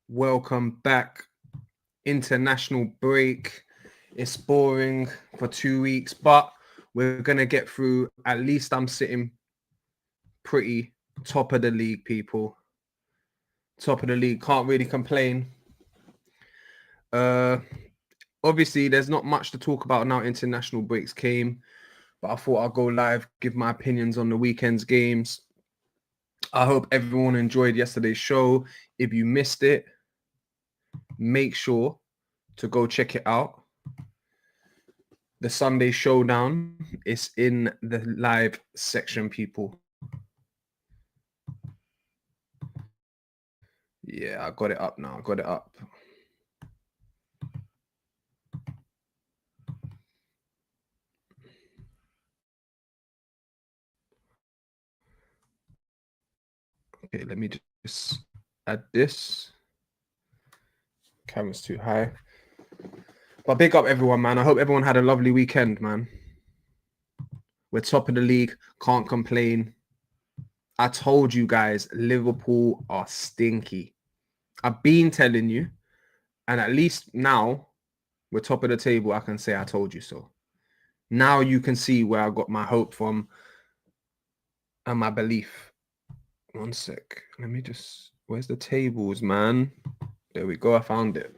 Welcome back. International break. It's boring for 2 weeks, but we're going to get through. At least I'm sitting pretty top of the league, people. Top of the league. Can't really complain. Obviously, there's not much to talk about now. International breaks came, but I thought I'd go live, give my opinions on the weekend's games. I hope everyone enjoyed yesterday's show. If you missed it, make sure to go check it out. The Sunday Showdown is in the live section, people. Yeah, I got it up now. I got it up. Okay, let me just add this. Camera's too high. But big up everyone, man. I hope everyone had a lovely weekend, man. We're top of the league. Can't complain. I told you guys, Liverpool are stinky. I've been telling you. And at least now, we're top of the table. I can say I told you so. Now you can see where I got my hope from and my belief. One sec. Let me just... Where's the tables, man? There we go. I found it.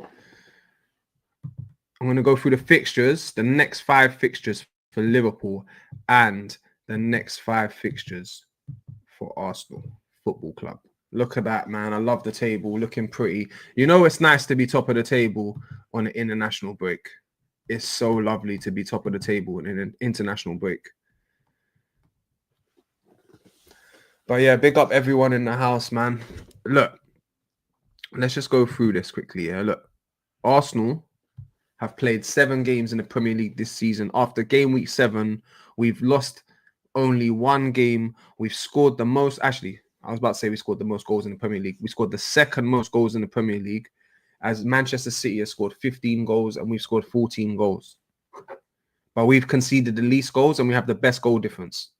I'm going to go through the fixtures, the next 5 fixtures for Liverpool and the next 5 fixtures for Arsenal Football Club. Look at that, man. I love the table. Looking pretty. You know, it's nice to be top of the table on an international break. It's so lovely to be top of the table in an international break. But yeah, big up everyone in the house, man. Look, let's just go through this quickly. Yeah, look, Arsenal have played 7 games in the Premier League this season. After game week 7, we've lost only 1 game. We've scored the most. Actually, I was about to say we scored the most goals in the Premier League. We scored the second most goals in the Premier League, as Manchester City has scored 15 goals and we've scored 14 goals. But we've conceded the least goals and we have the best goal difference.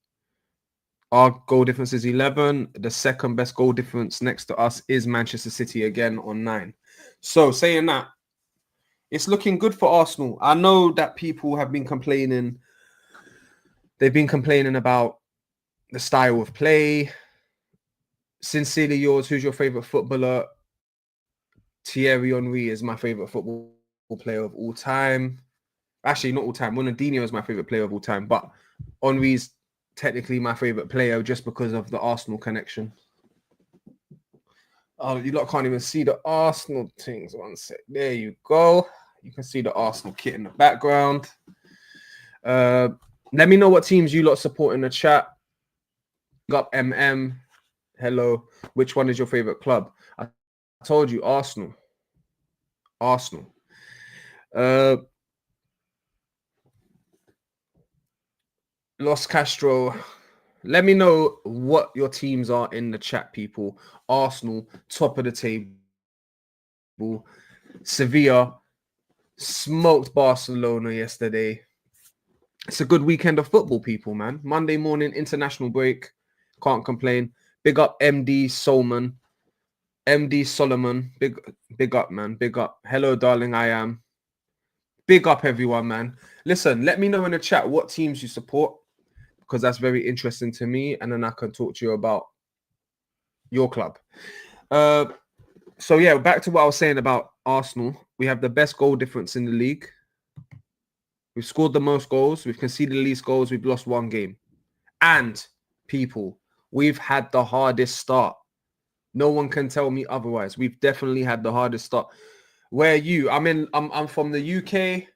Our goal difference is 11. The second best goal difference next to us is Manchester City again on 9. So saying that, it's looking good for Arsenal. I know that people have been complaining. They've been complaining about the style of play. Sincerely yours, who's your favorite footballer? Thierry Henry is my favorite football player of all time. Actually, not all time. Ronaldinho is my favorite player of all time, but Henry's technically my favorite player just because of the Arsenal connection. Oh, you lot can't even see the Arsenal things. One sec. There you go. You can see the Arsenal kit in the background. Let me know what teams you lot support in the chat. Got MM. Hello. Which one is your favorite club? I told you Arsenal. Arsenal. Los Castro. Let me know what your teams are in the chat, people. Arsenal, top of the table. Sevilla smoked Barcelona yesterday. It's a good weekend of football, people, man. Monday morning, international break. Can't complain. Big up MD Solomon. MD Solomon. Big up, man. Big up. Hello, darling, I am. Big up, everyone, man. Listen, let me know in the chat what teams you support, because that's very interesting to me, and then I can talk to you about your club. So, yeah, back to what I was saying about Arsenal. We have the best goal difference in the league. We've scored the most goals. We've conceded the least goals. We've lost 1 game. And, people, we've had the hardest start. No one can tell me otherwise. We've definitely had the hardest start. Where are you? I'm from the UK.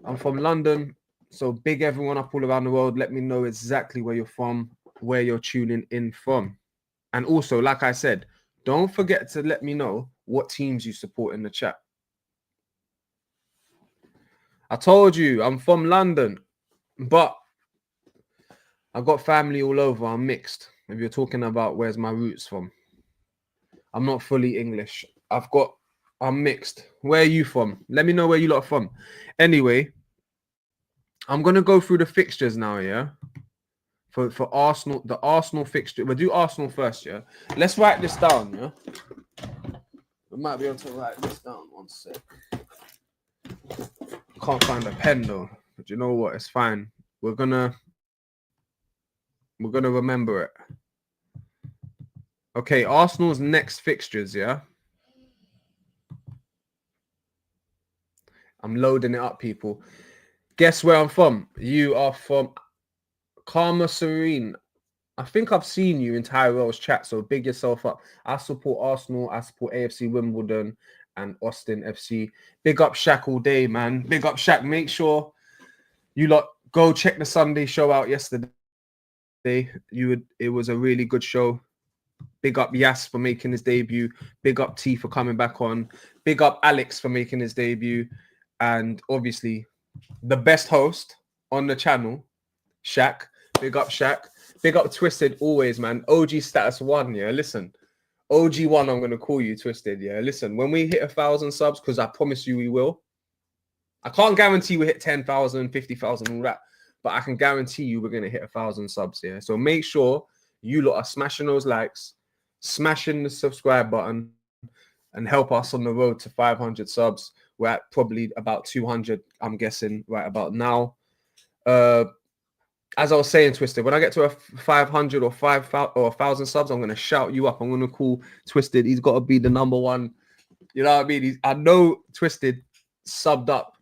I'm from London. So big everyone up all around the world. Let me know exactly where you're from, where you're tuning in from. And also, like I said, don't forget to let me know what teams you support in the chat. I told you, I'm from London, but I've got family all over. I'm mixed. If you're talking about where's my roots from, I'm not fully English. I'm mixed. Where are you from? Let me know where you lot are from. Anyway, I'm going to go through the fixtures now, yeah? For Arsenal, the Arsenal fixture. We'll do Arsenal first, yeah? Let's write this down, yeah? might be able to write this down one sec. Can't find a pen though. But you know what? It's fine. We're gonna remember it. Okay, Arsenal's next fixtures, yeah. I'm loading it up, people. Guess where I'm from? You are from Karma Serene. I think I've seen you in Tyrell's chat, so big yourself up. I support Arsenal. I support AFC Wimbledon and Austin FC. Big up Shaq all day, man. Big up Shaq. Make sure you lot go check the Sunday show out yesterday. It was a really good show. Big up Yas for making his debut. Big up T for coming back on. Big up Alex for making his debut. And obviously, the best host on the channel, Shaq. Big up Shaq. Big up Twisted always, man. OG status 1, yeah. Listen, OG 1, I'm going to call you Twisted, yeah. Listen, when we hit 1,000 subs, because I promise you we will. I can't guarantee we hit 10,000, 50,000, all that. But I can guarantee you we're going to hit 1,000 subs, yeah. So make sure you lot are smashing those likes, smashing the subscribe button, and help us on the road to 500 subs. We're at probably about 200, I'm guessing, right about now. As I was saying, Twisted, when I get to a 500 or 5,000 or 1,000 subs, I'm going to shout you up. I'm going to call Twisted. He's got to be the number one. You know what I mean? I know Twisted subbed up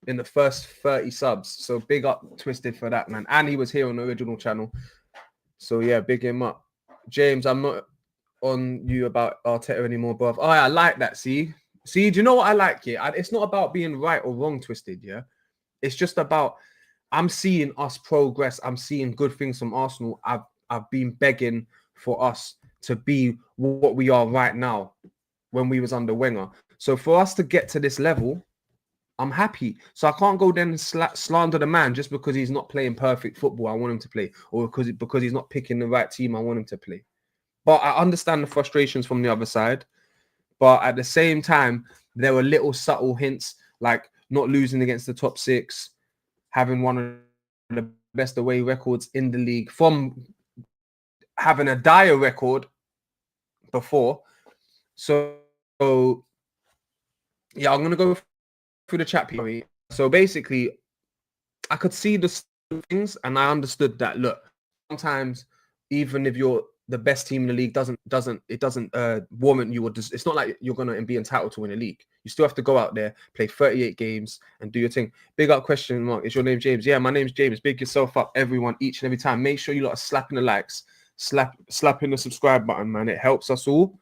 in the first 30 subs. So big up Twisted for that, man. And he was here on the original channel. So yeah, big him up. James, I'm not on you about Arteta anymore, bro. Oh, yeah, I like that. See, do you know what I like here? It's not about being right or wrong, Twisted, yeah? It's just about I'm seeing us progress. I'm seeing good things from Arsenal. I've been begging for us to be what we are right now when we was under Wenger. So for us to get to this level, I'm happy. So I can't go then and slander the man just because he's not playing perfect football I want him to play, or because he's not picking the right team I want him to play. But I understand the frustrations from the other side. But at the same time, there were little subtle hints like not losing against the top 6, having one of the best away records in the league, from having a dire record before. So yeah, I'm going to go through the chat here. So basically, I could see the things and I understood that, look, sometimes even if you're the best team in the league doesn't warrant you, or it's not like you're going to be entitled to win a league. You still have to go out there, play 38 games and do your thing. Big up question mark. Is your name James? Yeah, my name's James. Big yourself up, everyone, each and every time. Make sure you lot are slapping the likes, slapping the subscribe button, man. It helps us all.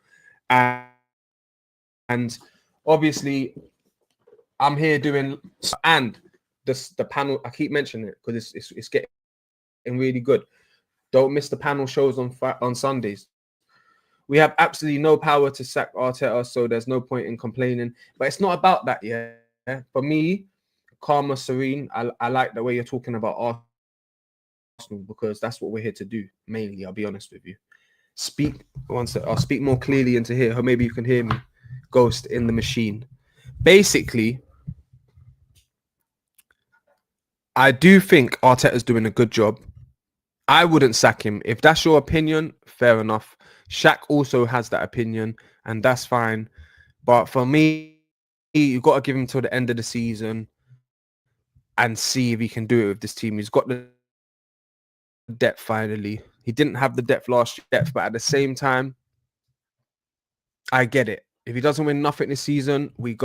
And obviously I'm here doing, and the panel, I keep mentioning it because it's getting really good. Don't miss the panel shows on Sundays. We have absolutely no power to sack Arteta, so there's no point in complaining. But it's not about that, yeah. For me, Karma Serene, I like the way you're talking about Arsenal, because that's what we're here to do, mainly, I'll be honest with you. I'll speak more clearly into here. Or maybe you can hear me. Ghost in the machine. Basically, I do think Arteta's doing a good job. I wouldn't sack him. If that's your opinion, fair enough. Shaq also has that opinion, and that's fine. But for me, you've got to give him till the end of the season and see if he can do it with this team. He's got the depth finally. He didn't have the depth last year, but at the same time, I get it. If he doesn't win nothing this season, we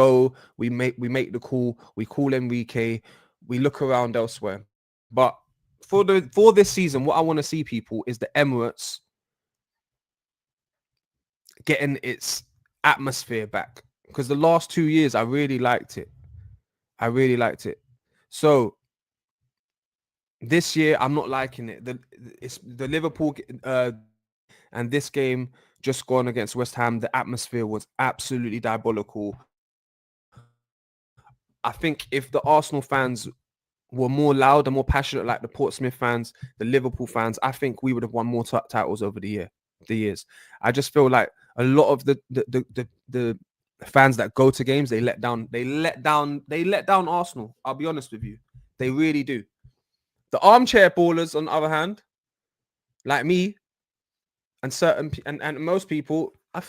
make the call, we call Enrique, we look around elsewhere. But for this season, what I want to see, people, is the Emirates getting its atmosphere back. Because the last 2 years, I really liked it. So this year, I'm not liking it. The Liverpool and this game just gone against West Ham, the atmosphere was absolutely diabolical. I think if the Arsenal fans were more loud and more passionate like the Portsmouth fans, the Liverpool fans, I think we would have won more titles over the years. I just feel like a lot of the fans that go to games, they let down Arsenal. I'll be honest with you. They really do. The armchair ballers, on the other hand, like me and certain and most people, I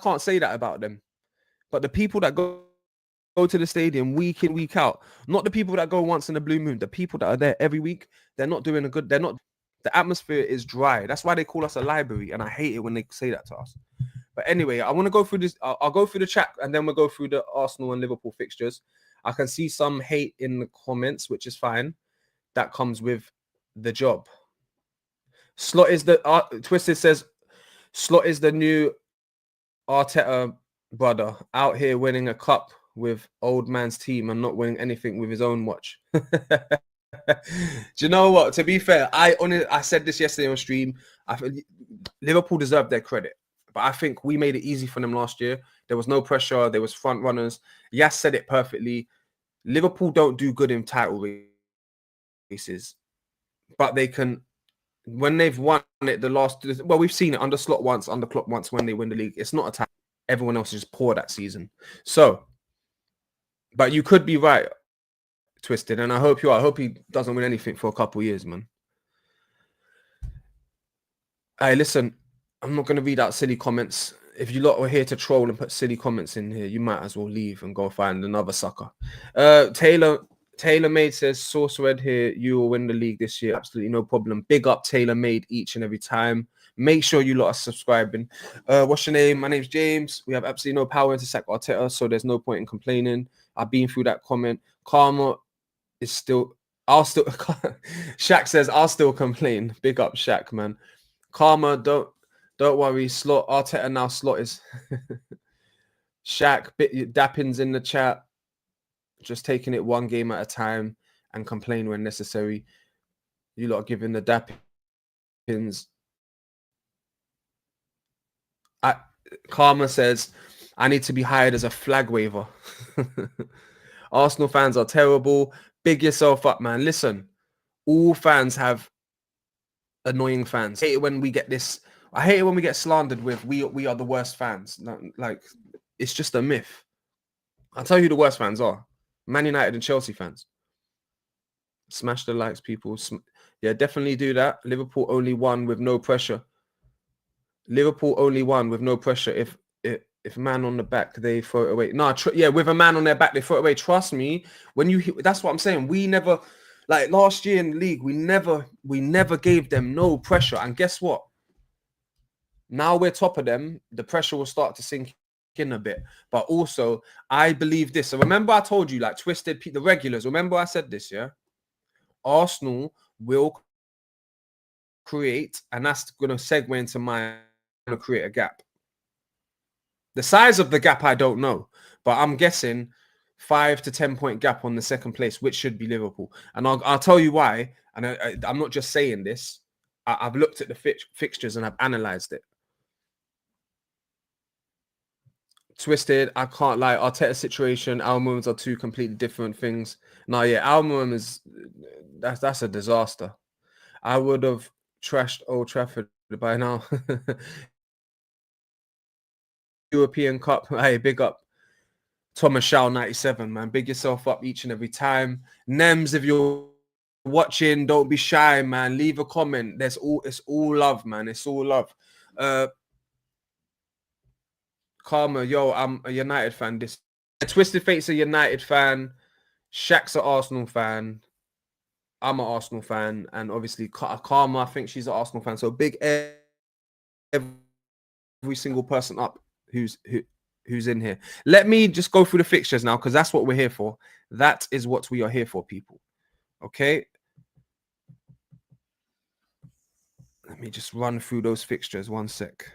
can't say that about them. But the people that go to the stadium week in, week out, not the people that go once in a blue moon, the people that are there every week, they're not doing a good, the atmosphere is dry. That's why they call us a library. And I hate it when they say that to us. But anyway, I want to go through this. I'll go through the chat and then we'll go through the Arsenal and Liverpool fixtures. I can see some hate in the comments, which is fine. That comes with the job. Slot is the Twisted says Slot is the new Arteta brother out here winning a cup with old man's team and not winning anything with his own watch. Do you know what? To be fair, I said this yesterday on stream. Liverpool deserve their credit, but I think we made it easy for them last year. There was no pressure. There was front runners. Yas said it perfectly. Liverpool don't do good in title races, but they can. When they've won it, we've seen it under Slot once, under Klopp once when they win the league. It's not a time. Everyone else is just poor that season. So, but you could be right, Twisted, and I hope you are. I hope he doesn't win anything for a couple of years, man. Hey, listen, I'm not going to read out silly comments. If you lot were here to troll and put silly comments in here, you might as well leave and go find another sucker. Taylor Made says, Source Red here, you will win the league this year. Absolutely no problem. Big up Taylor Made each and every time. Make sure you lot are subscribing. What's your name? My name's James. We have absolutely no power to sack Arteta, so there's no point in complaining. I've been through that comment. Karma is still... Shaq says, I'll still complain. Big up Shaq, man. Karma, don't worry. Slot Arteta now. Slot is... Shaq, Dappins in the chat. Just taking it one game at a time and complain when necessary. You lot are giving the Dappins. Karma says, I need to be hired as a flag waver. Arsenal fans are terrible. Big yourself up, man. Listen, all fans have annoying fans. I hate it when we get this. I hate it when we get slandered with we are the worst fans. Like, it's just a myth. I'll tell you who the worst fans are. Man United and Chelsea fans. Smash the likes, people. Yeah, definitely do that. Liverpool only won with no pressure. Liverpool only won with no pressure. If a man on the back, they throw it away. No, with a man on their back, they throw it away. Trust me. That's what I'm saying. We never, like last year in the league, we never gave them no pressure. And guess what? Now we're top of them. The pressure will start to sink in a bit. But also, I believe this. So remember I told you, like Twisted, the regulars. Remember I said this, yeah? Arsenal will create, and that's going to segue into create a gap. The size of the gap, I don't know, but I'm guessing 5 to 10 point gap on the second place, which should be Liverpool. And I'll tell you why. And I'm not just saying this. I've looked at the fixtures and I've analyzed it. Twisted, I can't lie. Arteta situation, Almums are two completely different things. No, yeah, Almum is that's a disaster. I would have trashed Old Trafford by now. European Cup, hey, big up Thomas Shaw 97, man. Big yourself up each and every time. Nems, if you're watching, don't be shy, man. Leave a comment. It's all love, man. It's all love. Karma, yo, I'm a United fan. Twisted Fate's a United fan. Shaq's an Arsenal fan. I'm an Arsenal fan. And obviously, Karma, I think she's an Arsenal fan. So big every single person up who's in here. Let me just go through the fixtures now, because that's what we're here for. That is what we are here for, people. Okay? Let me just run through those fixtures. One sec.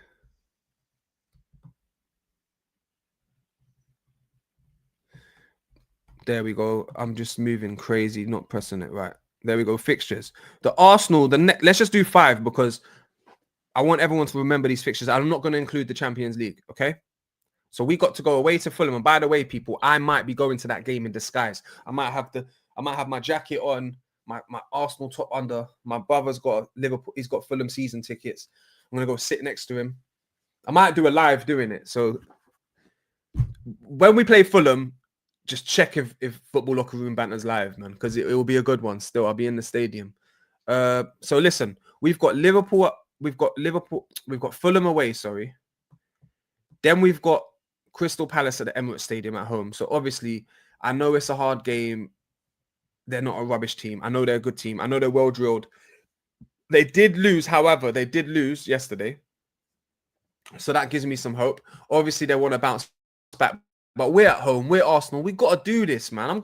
There we go. I'm just moving crazy, not pressing it right. There we go. Fixtures. The Arsenal, let's just do 5 because I want everyone to remember these fixtures. I'm not going to include the Champions League, okay? So we got to go away to Fulham. And by the way, people, I might be going to that game in disguise. I might have my jacket on, my Arsenal top under. My brother's got Liverpool. He's got Fulham season tickets. I'm going to go sit next to him. I might do a live doing it. So when we play Fulham, just check if Football Locker Room banter's live, man, because it will be a good one. Still, I'll be in the stadium. So listen, we've got Liverpool. We've got Fulham away. Sorry. Then we've got Crystal Palace at the Emirates Stadium at home. So obviously, I know it's a hard game. They're not a rubbish team. I know they're a good team. I know they're well drilled. They did lose, however, they did lose yesterday. So that gives me some hope. Obviously, they want to bounce back. But we're at home. We're Arsenal. We've got to do this, man.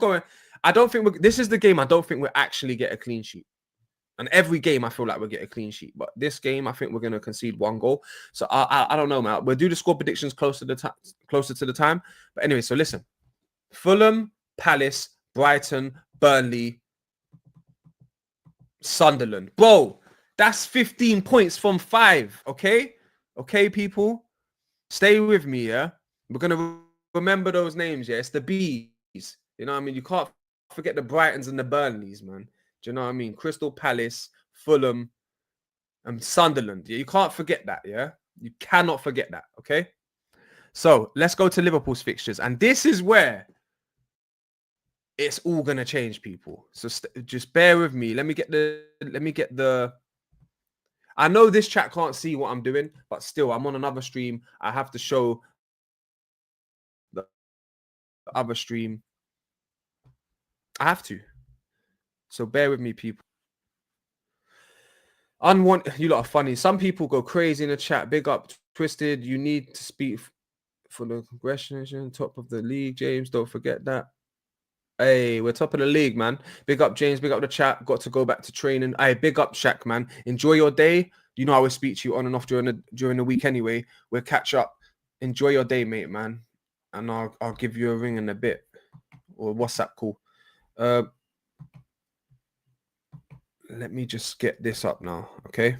I don't think this is the game I don't think we'll actually get a clean sheet. And every game, I feel like we'll get a clean sheet. But this game, I think we're going to concede 1 goal. So I don't know, man. We'll do the score predictions closer to the time. But anyway, so listen. Fulham, Palace, Brighton, Burnley, Sunderland. Bro, that's 15 points from 5, okay? Okay, people? Stay with me, yeah? We're going to remember those names, yeah? It's the B's. You know what I mean? You can't forget the Brightons and the Burnleys, man. Do you know what I mean? Crystal Palace, Fulham, and Sunderland. Yeah, you can't forget that, yeah? You cannot forget that, okay? So, let's go to Liverpool's fixtures. And this is where it's all going to change, people. So, just bear with me. Let me get the... I know this chat can't see what I'm doing, but still, I'm on another stream. I have to show the other stream. I have to. So bear with me, people. You lot are funny. Some people go crazy in the chat. Big up, Twisted. You need to speak for the congressional top of the league, James. Don't forget that. Hey, we're top of the league, man. Big up, James. Big up the chat. Got to go back to training. Hey, big up, Shaq, man. Enjoy your day. You know I will speak to you on and off during the week anyway. We'll catch up. Enjoy your day, mate, man. And I'll give you a ring in a bit. Or WhatsApp call. Let me just get this up now, okay?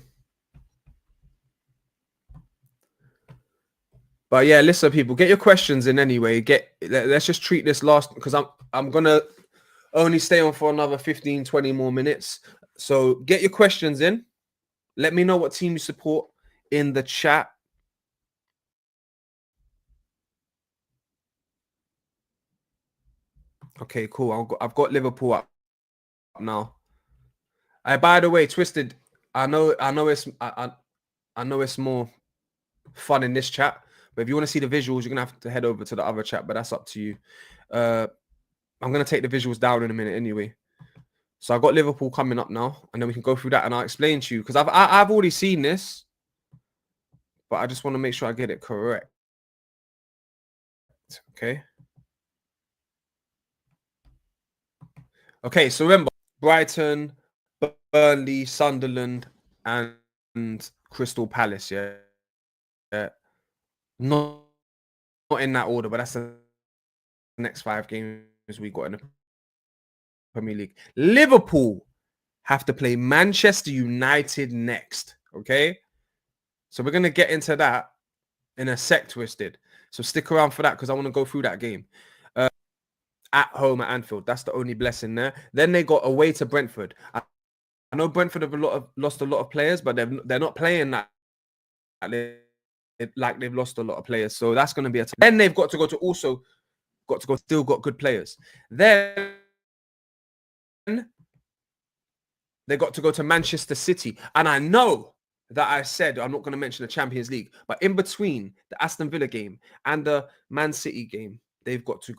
But yeah, listen, people, get your questions in anyway. Let's just treat this last, because I'm gonna only stay on for another 15, 20 more minutes. So get your questions in. Let me know what team you support in the chat. Okay, cool. I've got Liverpool up now. By the way, Twisted, I know it's more fun in this chat, but if you want to see the visuals, you're gonna have to head over to the other chat, but that's up to you. I'm gonna take the visuals down in a minute anyway. So I've got Liverpool coming up now, and then we can go through that and I'll explain to you, because I've already seen this, but I just want to make sure I get it correct. Okay, so remember, Brighton, Burnley, Sunderland, and Crystal Palace, yeah? Not in that order, but that's the next 5 games we got in the Premier League. Liverpool have to play Manchester United next, okay? So we're going to get into that in a sec, Twisted. So stick around for that, because I want to go through that game. At home at Anfield. That's the only blessing there. Then they got away to Brentford. I know Brentford have lost a lot of players, but they're not playing that like they've lost a lot of players. So that's going to be a... Then they've got to go still got good players. Then they got to go to Manchester City. And I know that I said I'm not going to mention the Champions League, but in between the Aston Villa game and the Man City game, they've got to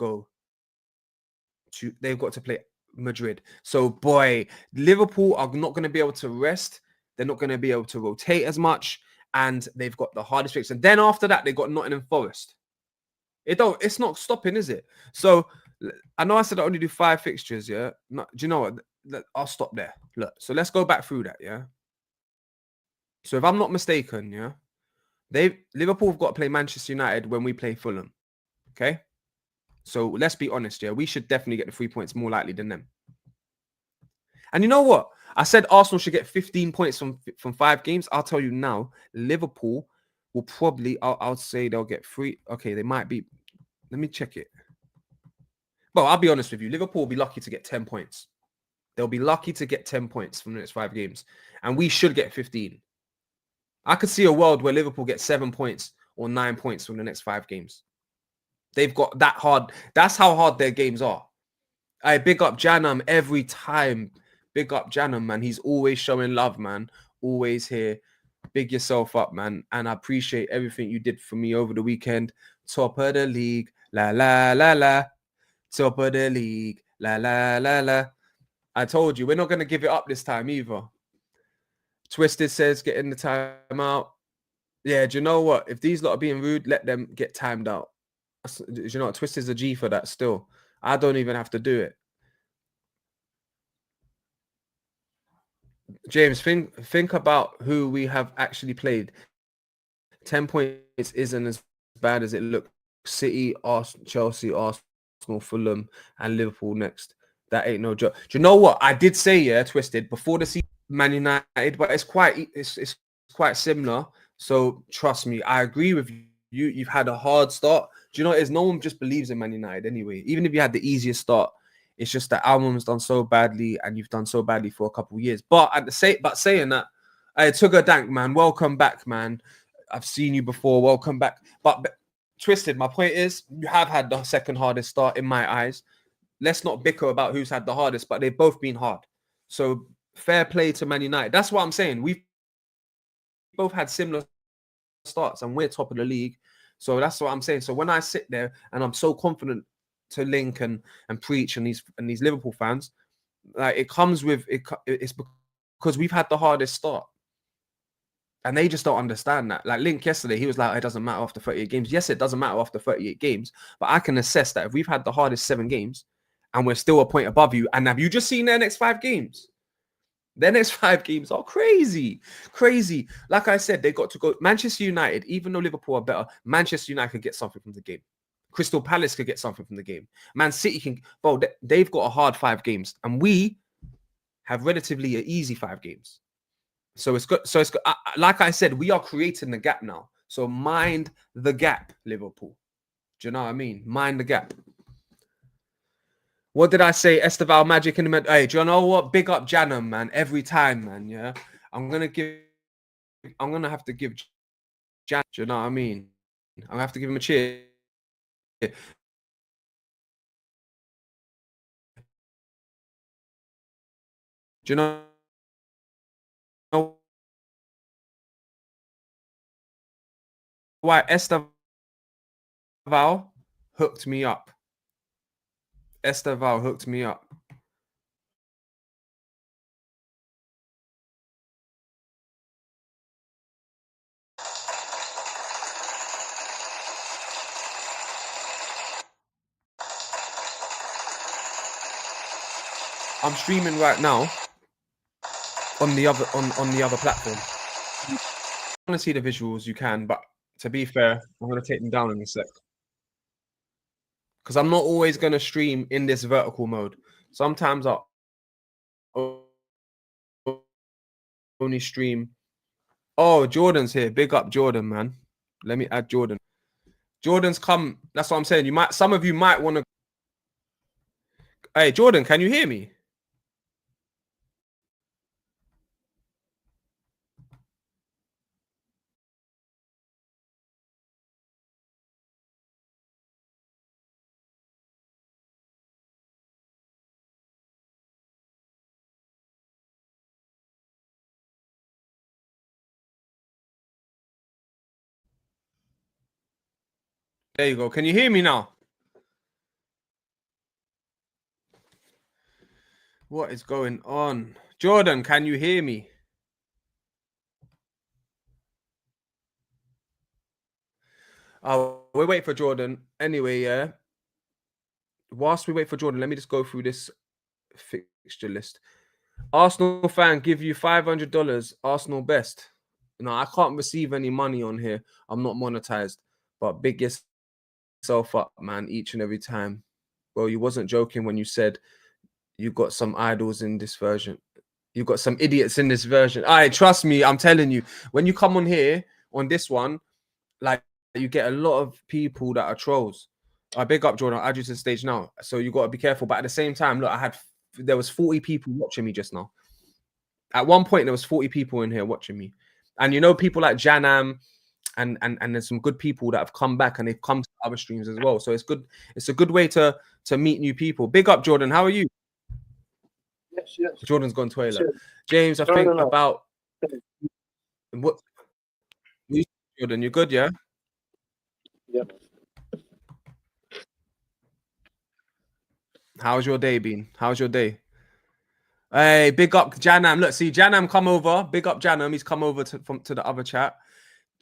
play Madrid. So, boy, Liverpool are not going to be able to rest. They're not going to be able to rotate as much. And they've got the hardest fix. And then after that, they got Nottingham Forest. It's not stopping, is it? So, I know I said I only do 5 fixtures, yeah? Do you know what? I'll stop there. Look, so let's go back through that, yeah? So, if I'm not mistaken, yeah? Liverpool have got to play Manchester United when we play Fulham. Okay? So let's be honest, yeah, we should definitely get the 3 points more likely than them. And you know what? I said Arsenal should get 15 points from 5 games. I'll tell you now, Liverpool will probably, I'll say they'll get 3. Okay, they might be. Let me check it. Well, I'll be honest with you. Liverpool will be lucky to get 10 points. They'll be lucky to get 10 points from the next 5 games. And we should get 15. I could see a world where Liverpool gets 7 points or 9 points from the next 5 games. They've got that hard. That's how hard their games are. I big up Janum every time. Big up Janum, man. He's always showing love, man. Always here. Big yourself up, man. And I appreciate everything you did for me over the weekend. Top of the league. La, la, la, la. Top of the league. La, la, la, la. I told you, we're not going to give it up this time either. Twisted says, get in the timeout. Yeah, do you know what? If these lot are being rude, let them get timed out. Do you know what? Twisted's a G for that still. I don't even have to do it. James, think about who we have actually played. 10 points isn't as bad as it looks. City, Arsenal, Chelsea, Arsenal, Fulham, and Liverpool next. That ain't no joke. Do you know what? I did say, yeah, Twisted, before the season, Man United, but it's quite similar. So trust me, I agree with you. You've had a hard start. Do you know what it is? No one just believes in Man United anyway. Even if you had the easiest start, it's just that Almond's done so badly and you've done so badly for a couple of years. But saying that, I took a dank, man. Welcome back, man. I've seen you before. Welcome back. But Twisted, my point is, you have had the second hardest start in my eyes. Let's not bicker about who's had the hardest, but they've both been hard. So fair play to Man United. That's what I'm saying. We've both had similar starts and we're top of the league. So that's what I'm saying. So when I sit there and I'm so confident to link and preach and these Liverpool fans, like it comes with it's because we've had the hardest start. And they just don't understand that. Like Link yesterday, he was like, it doesn't matter after 38 games. Yes, it doesn't matter after 38 games. But I can assess that if we've had the hardest 7 games and we're still a point above you, and have you just seen their next 5 games? Their next 5 games are crazy. Crazy. Like I said, they got to go. Manchester United, even though Liverpool are better, Manchester United could get something from the game. Crystal Palace could get something from the game. Man City can, bro, they've got a hard 5 games. And we have relatively an easy 5 games. So it's good. So it's good. Like I said, we are creating the gap now. So mind the gap, Liverpool. Do you know what I mean? Mind the gap. What did I say? Esteval Magic in the mid. Hey, do you know what? Big up Janum, man. Every time, man. Yeah. I'm gonna have to give Jan. Do you know what I mean? I'm gonna have to give him a cheer. Do you know why Esteval hooked me up? Esteval hooked me up. I'm streaming right now on the other platform. If you want to see the visuals, you can, but to be fair, I'm gonna take them down in a sec. Because I'm not always gonna stream in this vertical mode. Sometimes I'll only stream. Oh, Jordan's here. Big up Jordan, man. Let me add Jordan. Jordan's come. That's what I'm saying. Some of you might want to. Hey, Jordan, can you hear me? There you go. Can you hear me now? What is going on? Jordan, can you hear me? Oh, we wait for Jordan. Anyway, yeah. Whilst we wait for Jordan, let me just go through this fixture list. Arsenal fan give you $500. Arsenal best. No, I can't receive any money on here. I'm not monetized. But big yourself up, man, each and every time. Well, you wasn't joking when you said you got some idols in this version. You got some idiots in this version. All right, trust me, I'm telling you. When you come on here on this one, like you get a lot of people that are trolls. I big up Jordan. I'll add you to the stage now. So you got to be careful. But at the same time, look, there was 40 people watching me just now. At one point, there was 40 people in here watching me. And you know, people like Janam and there's some good people that have come back and they've come to other streams as well. So it's good. It's a good way to meet new people. Big up, Jordan. How are you? Yes. Jordan's gone toilet. James, I think about what Jordan, you good, yeah? Yep. How's your day been? How's your day? Hey, big up Janam. Look, see Janam come over. Big up Janam. He's come over to the other chat.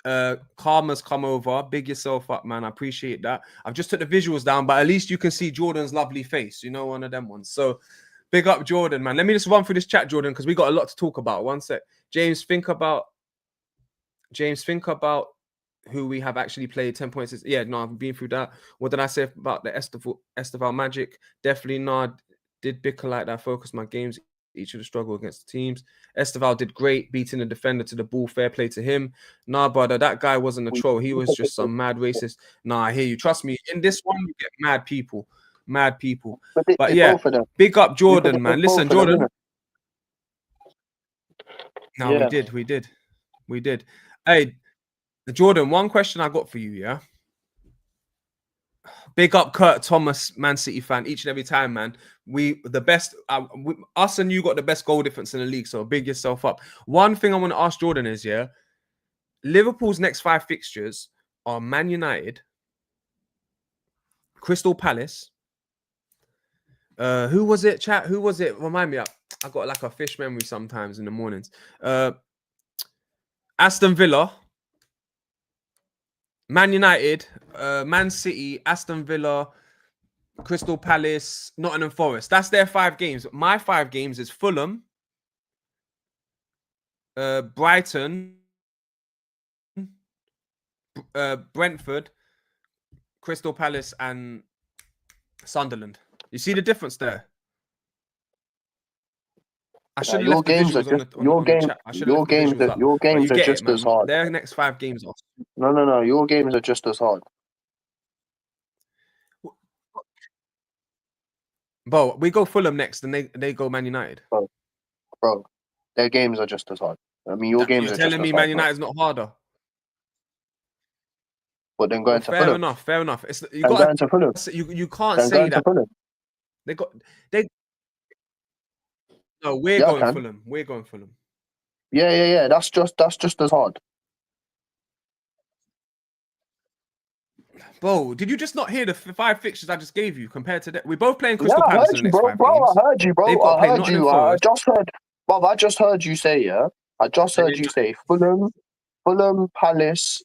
Karma's come over. Big yourself up, man. I appreciate that. I've just took the visuals down, but at least you can see Jordan's lovely face. You know, one of them ones. So big up Jordan, man. Let me just run through this chat, Jordan, because we got a lot to talk about. One sec. James, think about who we have actually played 10 points. Yeah, no, I've been through that. What did I say about the Esteval Magic? Definitely not. Did bicker like that. Focus my games. Each of the struggle against the teams. Esteval did great, beating the defender to the ball. Fair play to him. Nah, brother, that guy wasn't a troll. He was just some mad racist. Nah, I hear you. Trust me. In this one, you get mad people. Mad people. But yeah, big up Jordan, man. Listen, Jordan. No, Yeah. we did. Hey, Jordan, one question I got for you, yeah? Big up Kurt Thomas, Man City fan, each and every time, man. Us and you got the best goal difference in the league, so big yourself up. One thing I want to ask Jordan is, yeah, Liverpool's next 5 fixtures are Man United, Crystal Palace. Who was it, chat? Who was it? Remind me up. I got like a fish memory sometimes in the mornings. Aston Villa, Man United, Man City, Aston Villa, Crystal Palace, Nottingham Forest. That's their 5 games. My 5 games is Fulham, Brighton, Brentford, Crystal Palace, and Sunderland. You see the difference there? I should have left the visuals on the chat. I should have left the visuals up. Your games are just as hard. Their next 5 games are. No. Your games are just as hard. Bro, we go Fulham next, and they go Man United. Bro, their games are just as hard. I mean, your games are just as hard. You're telling me Man United's not harder? But then going to Fulham. Fair enough. You can't say that. No, we're going Fulham. We're going Fulham. Yeah. That's just as hard. Bro, did you just not hear the 5 fixtures I just gave you compared to that? We're both playing Crystal Palace in the next 5 games. I heard you, bro. I heard you. I just heard you say, yeah. I just heard you say Fulham, Palace,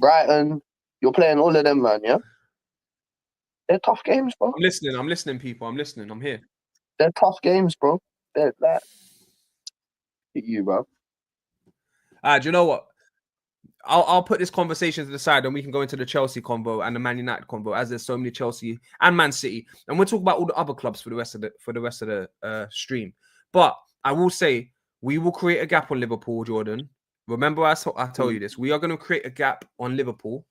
Brighton. You're playing all of them, man, yeah? They're tough games, bro. I'm listening, people. I'm listening. I'm here. They're tough games, bro. They're that. You, bro. Do you know what? I'll put this conversation to the side and we can go into the Chelsea combo and the Man United combo, as there's so many Chelsea and Man City, and we'll talk about all the other clubs for the rest of the stream. But I will say we will create a gap on Liverpool, Jordan. Remember, I tell you this. We are going to create a gap on Liverpool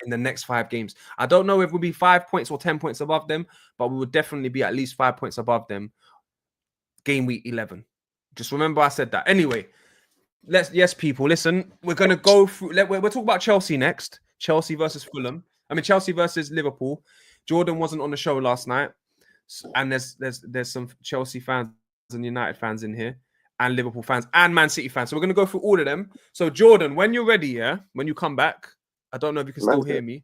in the next 5 games. I don't know if we'll be 5 points or 10 points above them, but we will definitely be at least 5 points above them game week 11. Just remember I said that. Anyway, people, listen. We're going to go through. We'll talk about Chelsea next. Chelsea versus Fulham. Chelsea versus Liverpool. Jordan wasn't on the show last night, and there's some Chelsea fans and United fans in here, and Liverpool fans and Man City fans. So we're going to go through all of them. So Jordan, when you're ready, yeah, when you come back, I don't know if you can still hear me,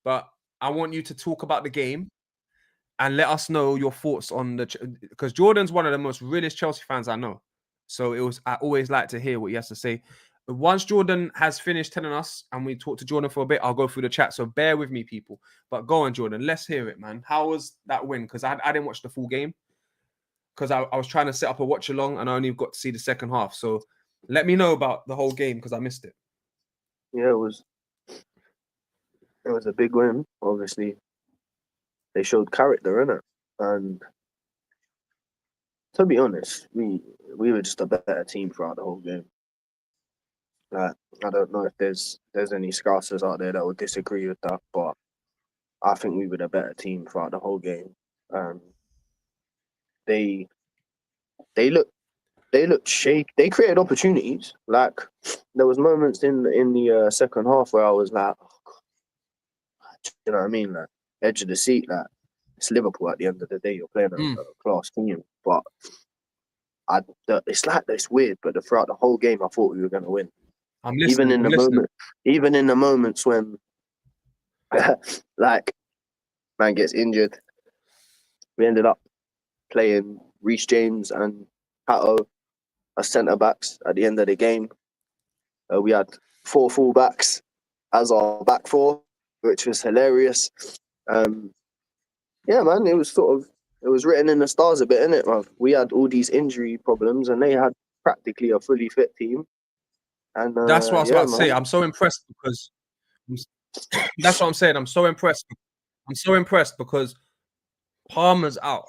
but I want you to talk about the game and let us know your thoughts on because Jordan's one of the most realest Chelsea fans I know. So I always like to hear what he has to say. Once Jordan has finished telling us and we talk to Jordan for a bit, I'll go through the chat. So bear with me, people. But go on, Jordan. Let's hear it, man. How was that win? Because I didn't watch the full game because I was trying to set up a watch along and I only got to see the second half. So let me know about the whole game because I missed it. Yeah, it was a big win. Obviously, they showed character, innit? And to be honest, we were just a better team throughout the whole game. I don't know if there's any Scousers out there that would disagree with that, but I think we were the better team throughout the whole game. They looked shaky. They created opportunities. Like there was moments in the second half where I was like, oh, God. You know what I mean? Like edge of the seat. Like it's Liverpool at the end of the day. You're playing a class team, but it's weird. But throughout the whole game, I thought we were going to win. I'm listening. I'm listening. Even in the moments when, like, man gets injured, we ended up playing Reece James and Pato as centre backs at the end of the game. We had 4 full-backs as our back 4, which was hilarious. Yeah, man, it was written in the stars a bit, innit, man? We had all these injury problems, and they had practically a fully fit team. And That's what I was yeah, about to say. I'm so impressed because that's what I'm saying. I'm so impressed. I'm so impressed because Palmer's out,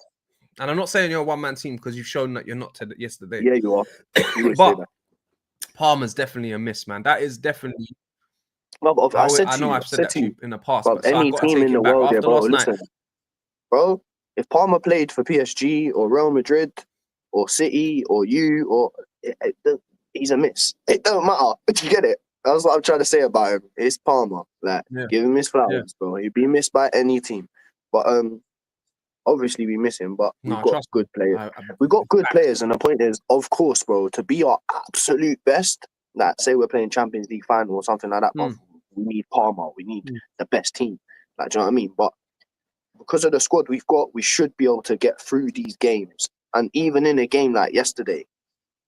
and I'm not saying you're a one-man team because you've shown that you're not yesterday. Yeah, you are. You would say But that. Palmer's definitely a miss, man. That is definitely. Well, I know I've said that to you in the past, but so I any got to team take in it the back world, after yeah, bro. last night. Listen, bro, if Palmer played for PSG or Real Madrid or City or you or he's a miss. It don't matter. But you get it. That's what I'm trying to say about him. It's Palmer. Like, give him his flowers, bro. He'd be missed by any team. But obviously we miss him. But we've got good players. We've got good players, and the point is, of course, bro, to be our absolute best. Like, say we're playing Champions League final or something like that, but we need Palmer. We need the best team. Like, do you know what I mean? But because of the squad we've got, we should be able to get through these games. And even in a game like yesterday,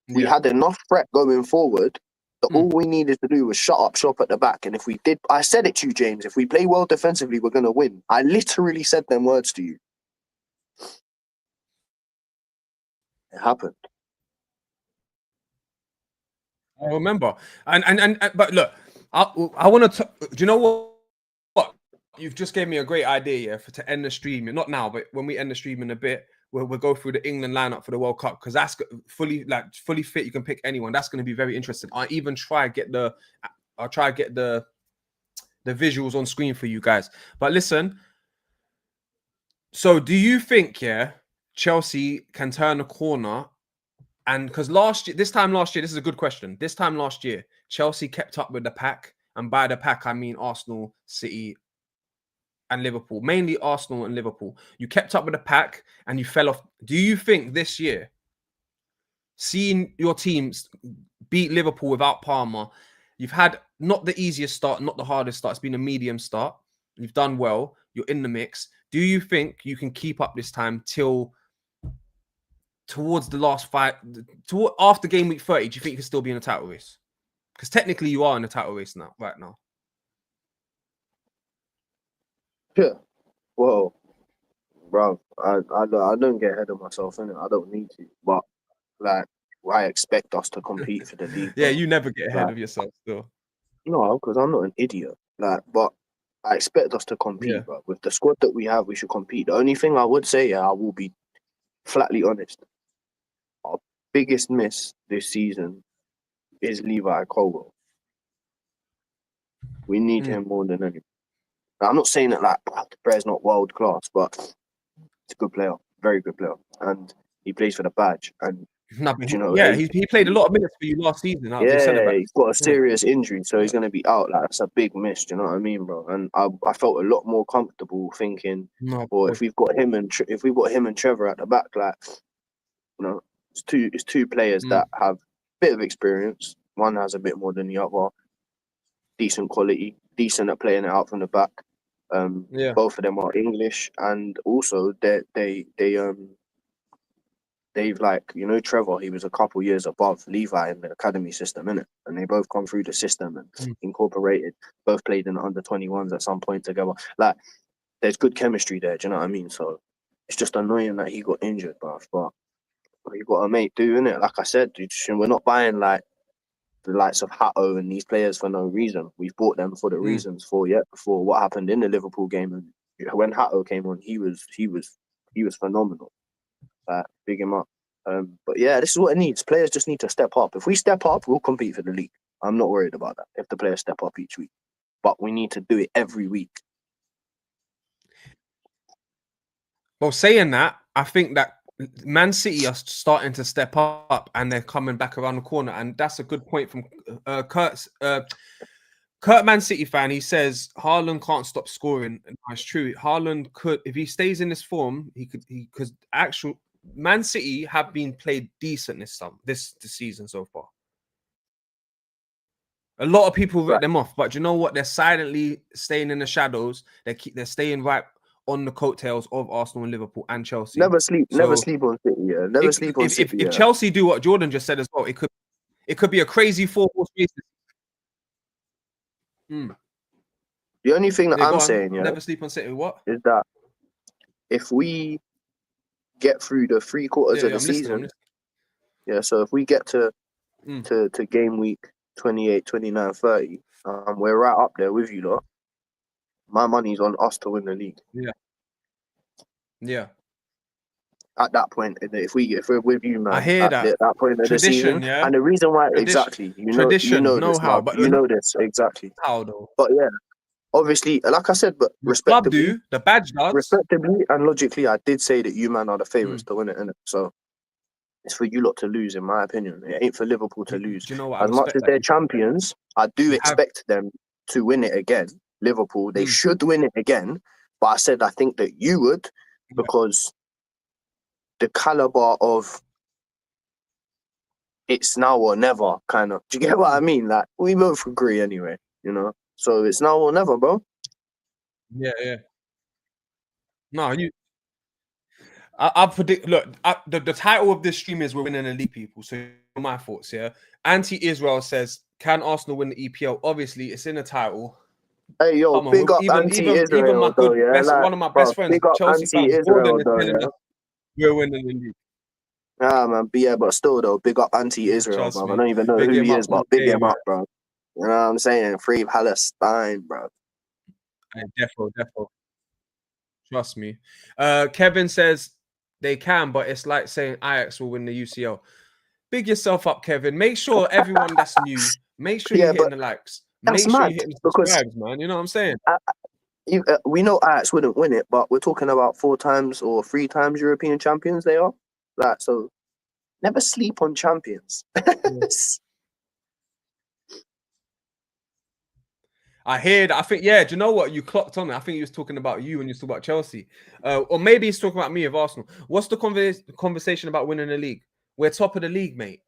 we had enough threat going forward that all we needed to do was shut up shop at the back. And if we did, I said it to you, James, if we play well defensively, we're going to win. I literally said them words to you. It happened. I remember. And but look, I want to. Do you know what? You've just gave me a great idea, to end the stream. Not now, but when we end the stream in a bit, we'll go through the England lineup for the World Cup, because that's fully fit. You can pick anyone. That's going to be very interesting. I'll try to get the visuals on screen for you guys. But listen. So, do you think Chelsea can turn a corner? And because this time last year, this is a good question. This time last year, Chelsea kept up with the pack. And by the pack, I mean Arsenal, City, and Liverpool. Mainly Arsenal and Liverpool. You kept up with the pack and you fell off. Do you think this year, seeing your teams beat Liverpool without Palmer, you've had not the easiest start, not the hardest start. It's been a medium start. You've done well. You're in the mix. Do you think you can keep up this time till towards the last after game week 30? Do you think you can still be in a title race? Because technically you are in a title race right now. Yeah. Well, bro, I don't get ahead of myself, innit? I don't need to. But, like, I expect us to compete for the league. Yeah, you never get ahead of yourself still. No, because I'm not an idiot. Like, but I expect us to compete, bro. With the squad that we have, we should compete. The only thing I would say, I will be flatly honest. Our biggest miss this season is Levi Colwell. We need him more than anything. Now, I'm not saying that, like, the player's not world class, but he's a good player, very good player, and he plays for the badge. And you know, he played a lot of minutes for you last season. He's got a serious injury, so he's going to be out. Like, that's a big miss. Do you know what I mean, bro? And I felt a lot more comfortable thinking, if we've got him and Trevor at the back, like, you know, it's two players that have a bit of experience. One has a bit more than the other. Decent quality, decent at playing it out from the back. Both of them are English, and also they've, like, you know, Trevor, he was a couple years above Levi in the academy system, innit? And they both come through the system and incorporated, both played in the under-21s at some point together. Like, there's good chemistry there, do you know what I mean? So it's just annoying that he got injured, but you got to make do, innit? Like I said, dude, we're not buying, like, the likes of Hatto and these players for no reason. We've bought them for the reasons for what happened in the Liverpool game. And when Hatto came on, he was phenomenal. Big him up. But yeah, this is what it needs. Players just need to step up. If we step up, we'll compete for the league. I'm not worried about that if the players step up each week. But we need to do it every week. Well, saying that, I think that Man City are starting to step up and they're coming back around the corner. And that's a good point from Kurt, Man City fan. He says Haaland can't stop scoring. And that's true. Haaland could, if he stays in this form, because actual Man City have been played decent this season so far. A lot of people write Right. them off, but you know what? They're silently staying in the shadows. They're staying right on the coattails of Arsenal and Liverpool and Chelsea. Never sleep So on City. Yeah, never sleep on City. if Chelsea do what Jordan just said as well, it could be a crazy 4-horse race. The only thing that Yeah, go I'm on. saying, Never sleep on City. What? is that if we get through the 3 quarters of the I'm season, listening. yeah. So if we get to game week 28, 29, 30, we're right up there with you lot. My money's on us to win the league. Yeah. At that point, if we're with you, man, I hear at that point of the season, yeah. and the reason why exactly, you know this, know-how, but you know this exactly. How though? But yeah, obviously, like I said, but The club do, the badge does. respectably and logically, I did say that you man are the favourites to win it, innit? So it's for you lot to lose, in my opinion. It ain't for Liverpool to lose. Do you know what? As much as they're champions, I do expect them to win it again. Liverpool, they should win it again. But I said I think that you would, because the caliber of it's now or never kind of. Do you get what I mean? Like, we both agree anyway, you know? So it's now or never, bro. Yeah. No, I predict. Look, the title of this stream is "We're winning the league," people. So my thoughts, yeah. Anti-Israel says, "Can Arsenal win the EPL?" Obviously, it's in the title. Hey yo, big up anti-Israel, even my though, yeah. best, one of my best friends, big up Chelsea fans, anti-Israel, though, yeah. We're winning the league. Yeah, man. But still, though, big up anti-Israel, bro. I don't even know who he is, but big him up, bro. You know what I'm saying? Free Palestine, bro. Defo. Trust me. Kevin says they can, but it's like saying Ajax will win the UCL. Big yourself up, Kevin. Make sure everyone that's new, make sure you're hitting the likes. Make sure you're hitting the subscribes, man. You know what I'm saying? We know Ajax wouldn't win it, but we're talking about 4 times or 3 times European champions they are. Like, so never sleep on champions. I hear that. I think, do you know what? You clocked on it. I think he was talking about you when you was talking about Chelsea. Or maybe he's talking about me of Arsenal. What's the conversation about winning the league? We're top of the league, mate.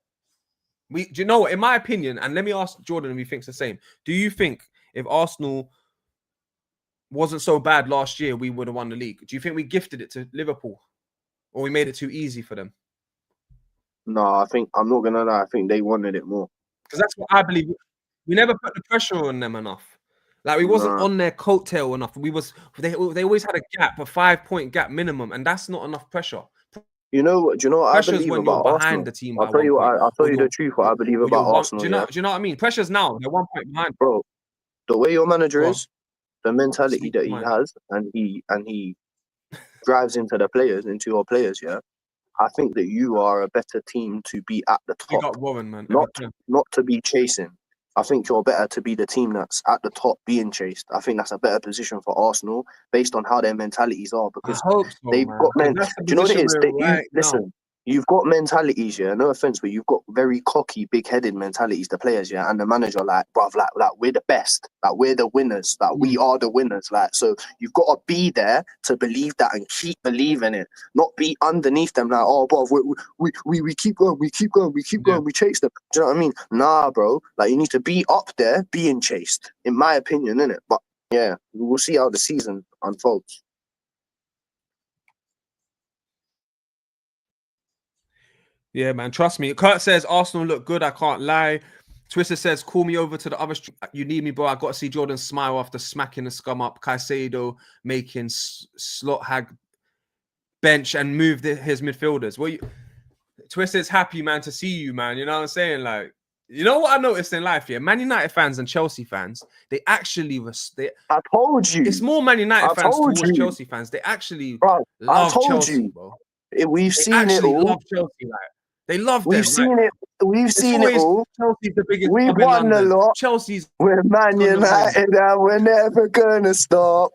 Do you know what? In my opinion, and let me ask Jordan if he thinks the same. Do you think if Arsenal wasn't so bad last year, we would have won the league? Do you think we gifted it to Liverpool? Or we made it too easy for them? No, I'm not going to lie. I think they wanted it more. Because that's what I believe. We never put the pressure on them enough. Like, we wasn't on their coattail enough. They always had a gap, a 5-point gap minimum, and that's not enough pressure. You know what? Do you know what I believe about Arsenal? Behind the team, I'll tell you the truth. What I believe about Arsenal. Do you know what I mean? Pressure's now. They're 1 point behind, bro. The way your manager is, the mentality that he has, and he drives into your players. Yeah, I think that you are a better team to be at the top. You got Warren, man. Not to be chasing. I think you're better to be the team that's at the top being chased. I think that's a better position for Arsenal based on how their mentalities are, because they've got men. Do you know what it is? Listen, you've got mentalities, yeah. No offense, but you've got very cocky, big-headed mentalities. The players, yeah, and the manager, like, bruv, like we're the best, like we're the winners, like we are the winners, like. So you've got to be there to believe that and keep believing it, not be underneath them, like, oh, bruv, we keep going, we chase them. Do you know what I mean? Nah, bro, like you need to be up there, being chased, in my opinion, innit? But yeah, we'll see how the season unfolds. Yeah, man. Trust me. Kurt says Arsenal look good. I can't lie. Twister says, call me over to the other street. You need me, bro. I got to see Jordan smile after smacking the scum up. Caicedo making slot hag bench and move his midfielders. Well, Twister's happy, man, to see you, man. You know what I'm saying? Like, you know what I noticed in life, yeah? Man United fans and Chelsea fans, they actually... I told you. It's more Man United fans towards Chelsea fans. They actually love Chelsea, bro. We've seen it all. Love Chelsea, like. They love them. We've seen it. We've seen it all. Chelsea's the biggest. We've won a lot. Chelsea's. We're Man United and we're never gonna stop.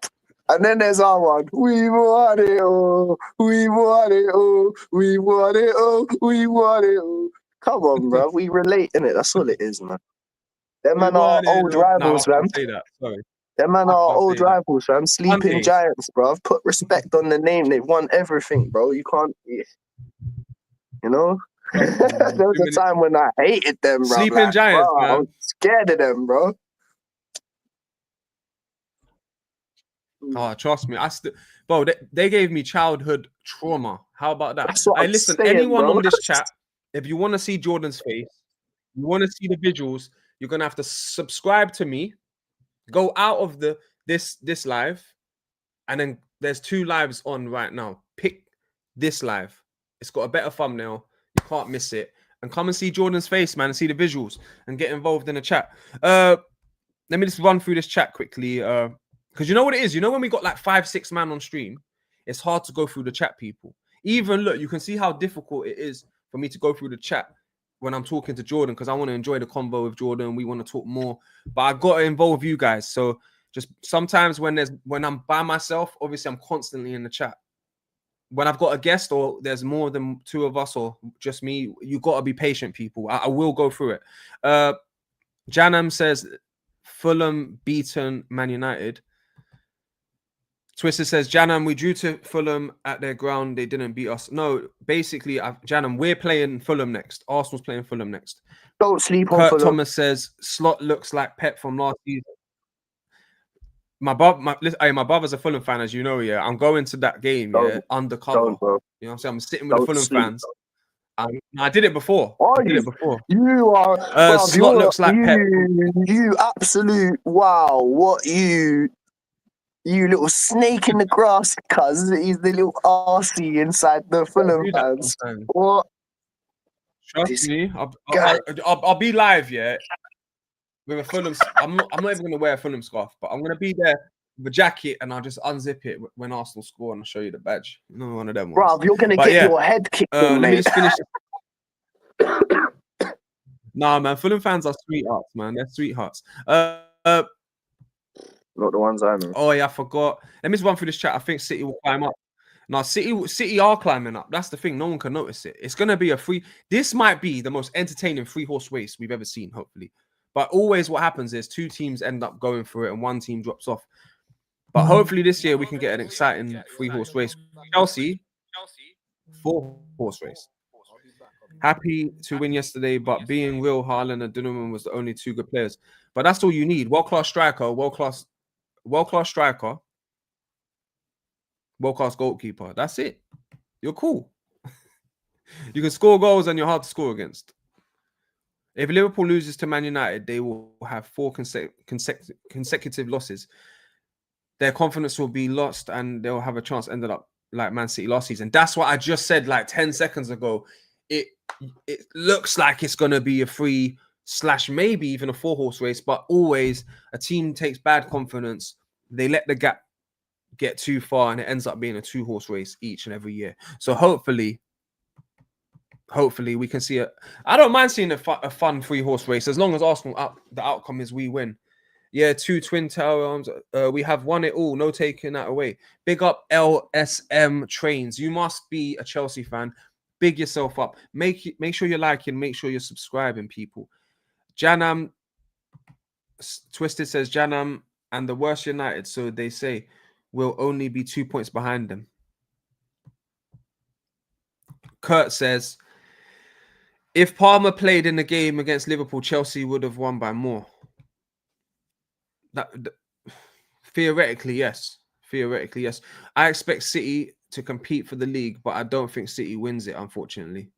And then there's our one. We won it all. We won it all. We won it all. We won it all. Come on, bro. We relate, innit? That's all it is, man. Them man are old rivals, fam. Sorry. Them man are old rivals, fam. Sleeping giants, bro. Put respect on the name. They've won everything, bro. You can't. You know. There was a time when I hated them, bro. Sleeping Like, Giants, bro, I man. was scared of them, bro. Oh, trust me, bro. They gave me childhood trauma. How about that? That's what I I'm listen. saying, Anyone bro. on this chat, if you want to see Jordan's face, you want to see the visuals, you're gonna have to subscribe to me. Go out of this live, and then there's 2 lives on right now. Pick this live. It's got a better thumbnail. You can't miss it. And come and see Jordan's face, man, and see the visuals and get involved in the chat. Let me just run through this chat quickly. Because you know what it is? You know when we got like 5-6 man on stream, it's hard to go through the chat, people. Even look, you can see how difficult it is for me to go through the chat when I'm talking to Jordan, because I want to enjoy the convo with Jordan. We want to talk more, but I got to involve you guys. So just sometimes when I'm by myself, obviously I'm constantly in the chat. When I've got a guest or there's more than 2 of us or just me, you got to be patient, people. I will go through it. Janam says Fulham beaten Man United. Twister says, Janam, we drew to Fulham at their ground. They didn't beat us. No, basically, Janam, we're playing Fulham next. Arsenal's playing Fulham next. Don't sleep on Kurt Fulham. Thomas says, Slot looks like Pep from last season. My brother's a Fulham fan, as you know. Yeah, I'm going to that game. Yeah, undercover. Don't, bro. You know what I'm saying? I'm sitting with the Fulham sleep. fans. I did it before. Are I did you? it before. You are, bruv, Slot looks like Pep. You absolute wow! What you little snake in the grass, cuz he's the little RC inside the Fulham fans. What? Trust This me, guy. I'll be live, yeah, with a Fulham. I'm not even gonna wear a Fulham scarf, but I'm gonna be there with a jacket and I'll just unzip it when Arsenal score and I'll show you the badge. You know, one of them ones. Bruv, you're gonna get your head kicked in, let me mate. just finish. Nah, man, Fulham fans are sweethearts, man. They're sweethearts. Not the ones I know. Oh yeah, I forgot. Let me just run through this chat. I think City will climb up. Now, City are climbing up. That's the thing. No one can notice it. It's gonna be this might be the most entertaining 3-horse race we've ever seen, hopefully. But always what happens is 2 teams end up going through it and 1 team drops off. But hopefully this year we can get an exciting 3-horse race. Chelsea, 4-horse race. Happy to win yesterday, but being real, Haaland and Dunham was the only 2 good players. But that's all you need. World-class striker, world-class striker, world-class goalkeeper. That's it. You're cool. You can score goals and you're hard to score against. If Liverpool loses to Man United, they will have 4 consecutive losses. Their confidence will be lost and they'll have a chance ended up like Man City last season. That's what I just said like 10 seconds ago. It looks like it's going to be a 3/ maybe even a 4-horse race, but always a team takes bad confidence. They let the gap get too far and it ends up being a 2-horse race each and every year. So hopefully we can see it. I don't mind seeing a fun 3-horse race as long as Arsenal the outcome is we win. Yeah, 2 twin tower arms. We have won it all. No taking that away. Big up LSM Trains. You must be a Chelsea fan. Big yourself up. Make sure you're liking. Make sure you're subscribing, people. Janam Twisted says Janam and the worst United. So they say will only be 2 points behind them. Kurt says if Palmer played in the game against Liverpool, Chelsea would have won by more. Theoretically, yes. I expect City to compete for the league, but I don't think City wins it, unfortunately.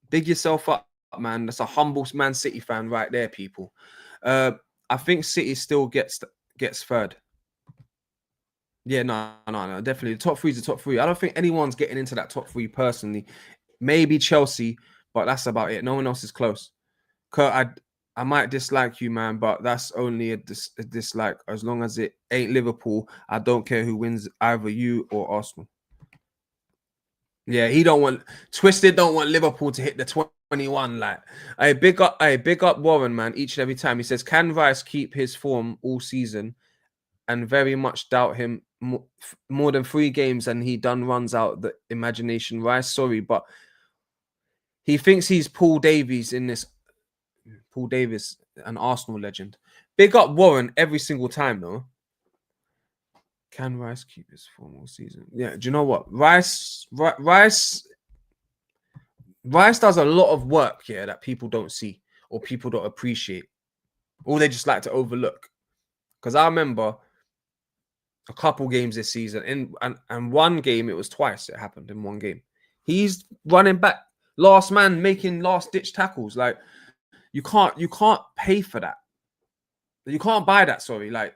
Big yourself up, man. That's a humble Man City fan right there, people. I think City still gets third. Yeah, no, definitely. The top 3 is the top 3. I don't think anyone's getting into that top 3 personally. Maybe Chelsea, but that's about it. No one else is close. Kurt, I might dislike you, man, but that's only a dislike. As long as it ain't Liverpool, I don't care who wins, either you or Arsenal. Yeah, Twisted don't want Liverpool to hit the 21. Like, big up Warren, man. Each and every time he says, can Rice keep his form all season? And very much doubt him. More than 3 games, and he done runs out the imagination. Rice, sorry, but he thinks he's Paul Davies in this. Paul Davis, an Arsenal legend. Big up Warren every single time, though. Can Rice keep his form all season? Yeah, do you know what? Rice Rice does a lot of work here that people don't see or people don't appreciate, or they just like to overlook. Because I remember a couple games this season, and one game, it was twice it happened in one game. He's running back, last man, making last ditch tackles. Like you can't pay for that. You can't buy that. Sorry, like,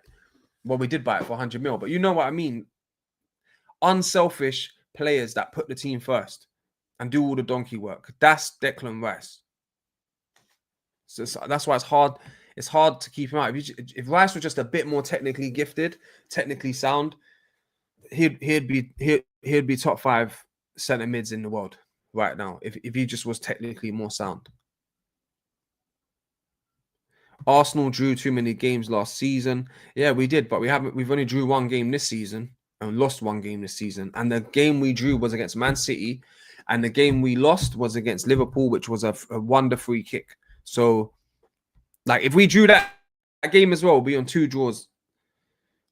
well, we did buy it for 100 mil, but you know what I mean. Unselfish players that put the team first and do all the donkey work. That's Declan Rice. So that's why it's hard. It's hard to keep him out. If Rice was just a bit more technically gifted, technically sound, he'd be top 5 centre mids in the world right now. If he just was technically more sound. Arsenal drew too many games last season. Yeah, we did, but we've only drew one game this season and lost one game this season. And the game we drew was against Man City, and the game we lost was against Liverpool, which was a wonder free kick. So, like, if we drew that game as well, we'd be on 2 draws.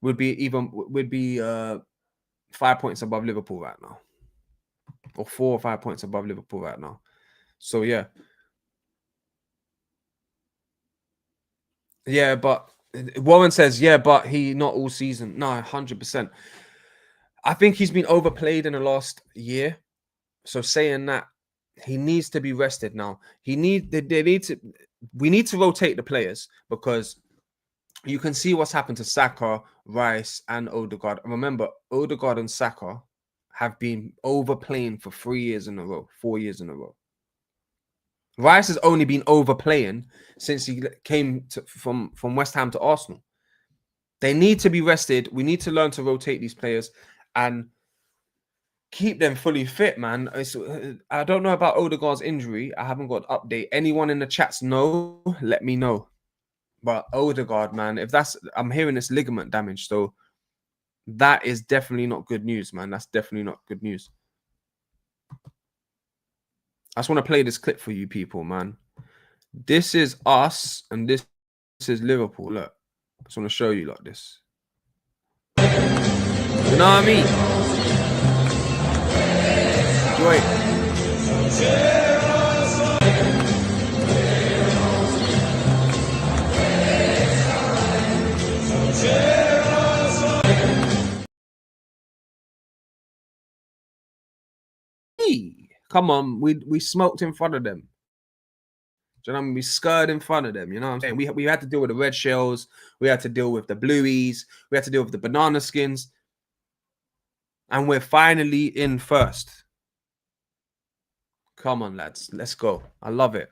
Would be 5 points above Liverpool right now, or 4 or 5 points above Liverpool right now. So yeah. Yeah, but Warren says, yeah, but he not all season. No, 100%. I think he's been overplayed in the last year. So saying that, he needs to be rested now. We need to rotate the players, because you can see what's happened to Saka, Rice, and Odegaard. And remember, Odegaard and Saka have been overplaying for 3 years in a row, 4 years in a row. Rice has only been overplaying since he came from West Ham to Arsenal. They need to be rested. We need to learn to rotate these players and keep them fully fit, man. I don't know about Odegaard's injury. I haven't got an update. Anyone in the chats know? Let me know. But Odegaard, man, I'm hearing this ligament damage, so that is definitely not good news, man. That's definitely not good news. I just want to play this clip for you people, man. This is us, and this is Liverpool. Look, I just want to show you like this. You know what I mean? Enjoy. Come on, we smoked in front of them. Do you know what I mean? We scurred in front of them. You know what I'm saying? We had to deal with the red shells. We had to deal with the blueies. We had to deal with the banana skins. And we're finally in first. Come on, lads. Let's go. I love it.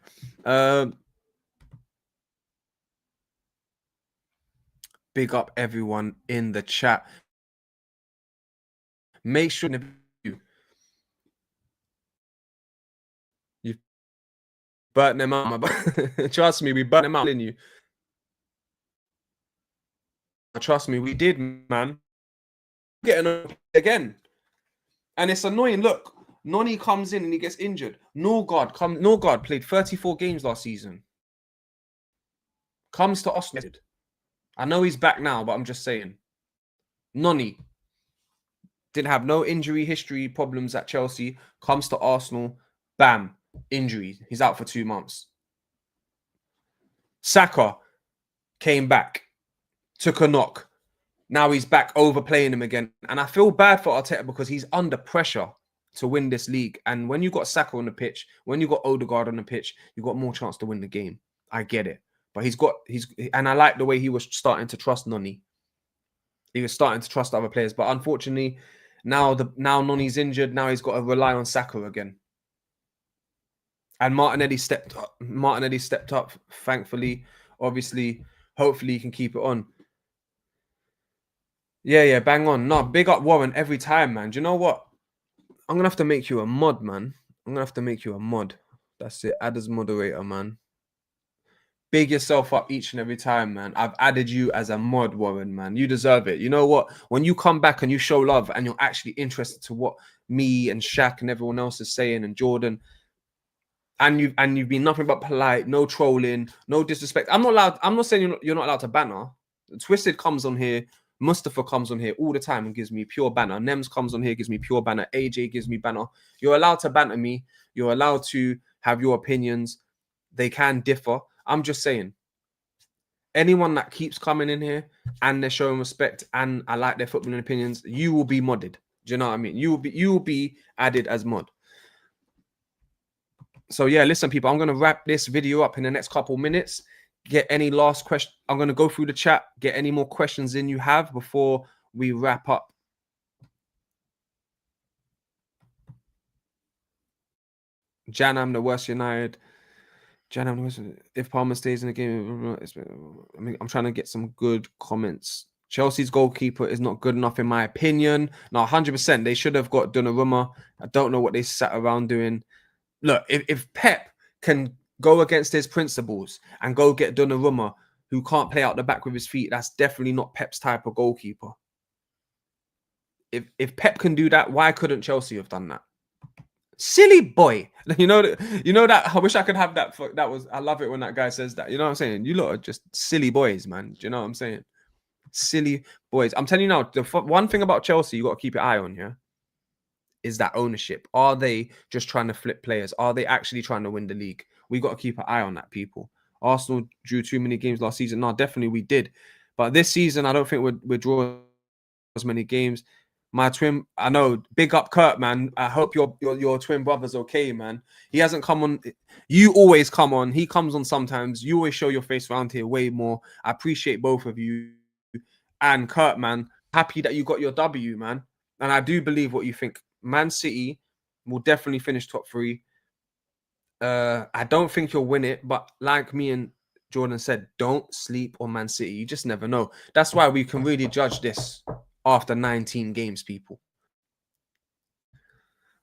Big up everyone in the chat. Make sure you've burnt them out. Trust me, we burnt them out in you. Trust me, we did, man. Getting again. And it's annoying. Look, Noni comes in and he gets injured. Norgard played 34 games last season. Comes to Arsenal. I know he's back now, but I'm just saying. Noni didn't have no injury history problems at Chelsea. Comes to Arsenal. Bam. Injury. He's out for 2 months. Saka came back. Took a knock. Now he's back overplaying him again. And I feel bad for Arteta because he's under pressure to win this league. And when you got Saka on the pitch, when you got Odegaard on the pitch, you got more chance to win the game. I get it. But and I like the way he was starting to trust Noni. He was starting to trust other players. But unfortunately, now Noni's injured. Now he's got to rely on Saka again. And Martinelli stepped up, thankfully. Obviously, hopefully he can keep it on. Yeah, bang on. No, big up Warren every time, man. Do you know what? I'm going to have to make you a mod, man. I'm going to have to make you a mod. That's it. Add as moderator, man. Big yourself up each and every time, man. I've added you as a mod, Warren, man. You deserve it. You know what? When you come back and you show love and you're actually interested to what me and Shaq and everyone else is saying and Jordan, and you've been nothing but polite, no trolling, no disrespect. I'm not saying you're not allowed to banter. Twisted comes on here Mustafa comes on here all the time and gives me pure banner. Nems comes on here, gives me pure banner. AJ gives me banner. You're allowed to banter me. You're allowed to have your opinions. They can differ. I'm just saying, anyone that keeps coming in here and they're showing respect and I like their footballing opinions, you will be modded. Do you know what I mean? You will be added as mod. So yeah, listen, people, I'm gonna wrap this video up in the next couple minutes. Get any last question. I'm gonna go through the chat, get any more questions in you have before we wrap up. Janam, the worst United. Janam, if Palmer stays in the game, I mean, I'm trying to get some good comments. Chelsea's goalkeeper is not good enough, in my opinion. No, 100%. They should have got Donnarumma. I don't know what they sat around doing. Look, if Pep can go against his principles and go get Donnarumma, who can't play out the back with his feet, that's definitely not Pep's type of goalkeeper. If Pep can do that, why couldn't Chelsea have done that? Silly boy. You know that I wish I could have that. That was, I love it when that guy says that. You know what I'm saying? You lot are just silly boys, man. Do you know what I'm saying? Silly boys. I'm telling you now, the one thing about Chelsea you got to keep your eye on, yeah, is that ownership. Are they just trying to flip players? Are they actually trying to win the league? We got to keep an eye on that, people. Arsenal drew too many games last season. No, definitely we did. But this season, I don't think we're drawing as many games. My twin, I know, big up Kurt, man. I hope your twin brother's okay, man. He hasn't come on. You always come on. He comes on sometimes. You always show your face around here way more. I appreciate both of you. And Kurt, man, happy that you got your W, man. And I do believe what you think. Man City will definitely finish top 3. I don't think you'll win it, but like me and Jordan said, don't sleep on Man City. You just never know. That's why we can really judge this after 19 games, people.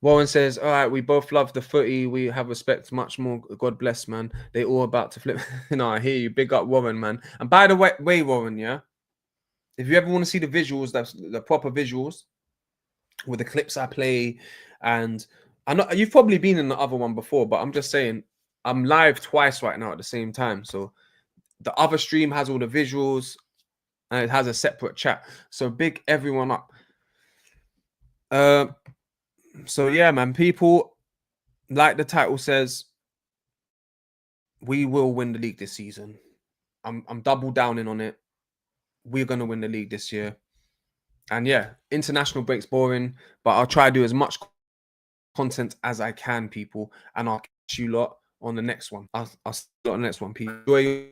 Warren says, all right, we both love the footy. We have respect much more. God bless, man. They all about to flip. No, I hear you. Big up Warren, man. And by the way, Warren, yeah, if you ever want to see the visuals, that's the proper visuals with the clips I play. And I know you've probably been in the other one before, but I'm just saying I'm live twice right now at the same time. So the other stream has all the visuals and it has a separate chat. So big everyone up. So yeah, man, people, like the title says, we will win the league this season. I'm double downing on it. We're gonna win the league this year. And yeah, international break's boring, but I'll try to do as much content as I can, people, and I'll catch you lot on the next one. I'll see you on the next one, people. Enjoy